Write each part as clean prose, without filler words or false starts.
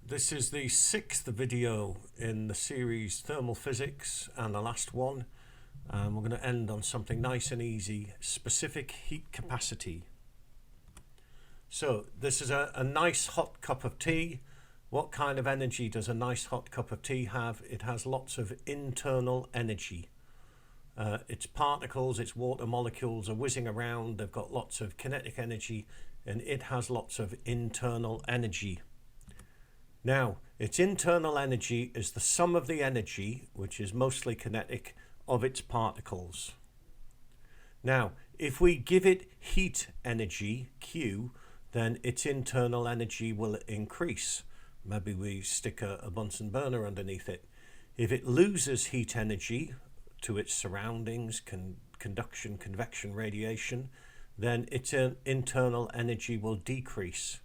This is the sixth video in the series Thermal Physics and the last one. We're going to end on something nice and easy, specific heat capacity. So this is a nice hot cup of tea. What kind of energy does a nice hot cup of tea have? It has lots of internal energy. Its particles, its water molecules are whizzing around. They've got lots of kinetic energy and it has lots of internal energy. Now, its internal energy is the sum of the energy, which is mostly kinetic, of its particles. Now, if we give it heat energy, Q, then its internal energy will increase. Maybe we stick a Bunsen burner underneath it. If it loses heat energy to its surroundings, conduction, convection, radiation, then its internal energy will decrease.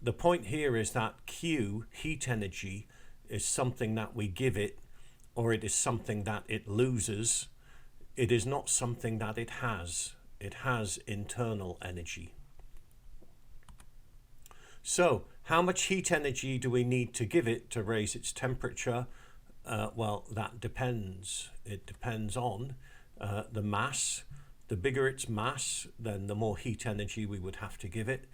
The point here is that Q, heat energy, is something that we give it, or it is something that it loses. It is not something that it has. It has internal energy. So, how much heat energy do we need to give it to raise its temperature? Well, that depends. It depends on the mass. The bigger its mass, then the more heat energy we would have to give it.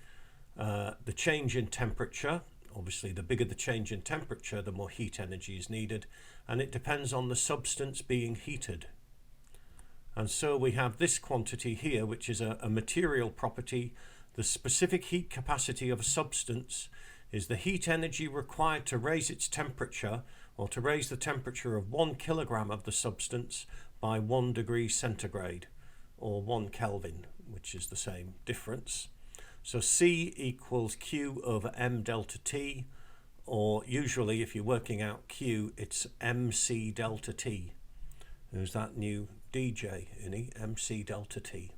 The change in temperature, obviously the bigger the change in temperature, the more heat energy is needed, and it depends on the substance being heated. And so we have this quantity here, which is a material property. The specific heat capacity of a substance is the heat energy required to raise its temperature, or to raise the temperature of 1 kilogram of the substance by 1 degree centigrade, or 1 Kelvin, which is the same difference. So C equals Q over M delta T, or usually if you're working out Q, it's MC delta T. There's that new DJ, MC delta T.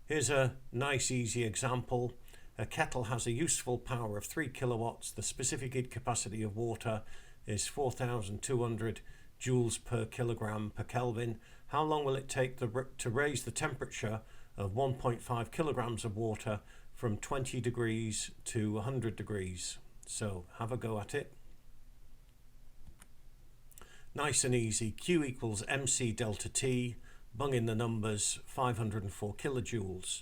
Here's a nice easy example. A kettle has a useful power of 3 kilowatts. The specific heat capacity of water is 4,200 joules per kilogram per Kelvin. How long will it take to raise the temperature of 1.5 kilograms of water from 20 degrees to 100 degrees? So have a go at it. Nice and easy. Q equals MC delta T. Bung in the numbers, 504 kilojoules.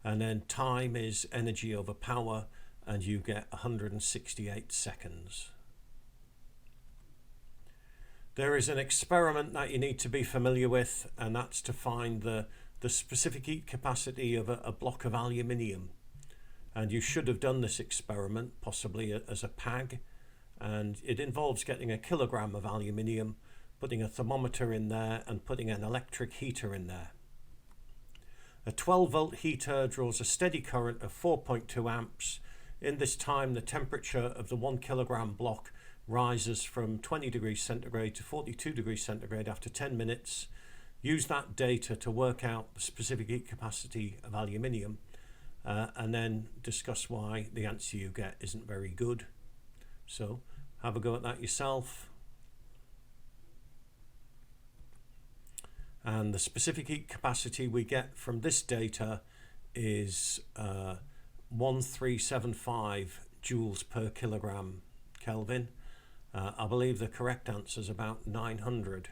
And then time is energy over power, and you get 168 seconds. There is an experiment that you need to be familiar with, and that's to find the specific heat capacity of a block of aluminium. And you should have done this experiment, possibly as a PAG, and it involves getting a kilogram of aluminium, putting a thermometer in there and putting an electric heater in there. A 12-volt heater draws a steady current of 4.2 amps. In this time, the temperature of the 1 kilogram block rises from 20 degrees centigrade to 42 degrees centigrade after 10 minutes. Use that data to work out the specific heat capacity of aluminium, and then discuss why the answer you get isn't very good. So have a go at that yourself. And the specific heat capacity we get from this data is 1375 joules per kilogram Kelvin. I believe the correct answer is about 900.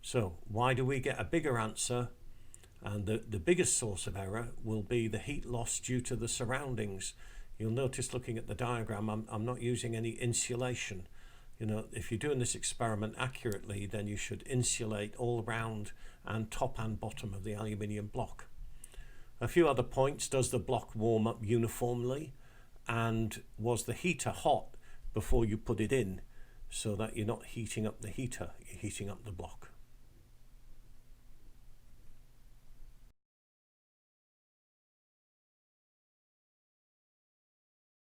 So why do we get a bigger answer? And the biggest source of error will be the heat loss due to the surroundings. You'll notice looking at the diagram, I'm not using any insulation. If you're doing this experiment accurately, then you should insulate all around and top and bottom of the aluminium block. A few other points. Does the block warm up uniformly? And was the heater hot before you put it in, so that you're not heating up the heater, you're heating up the block?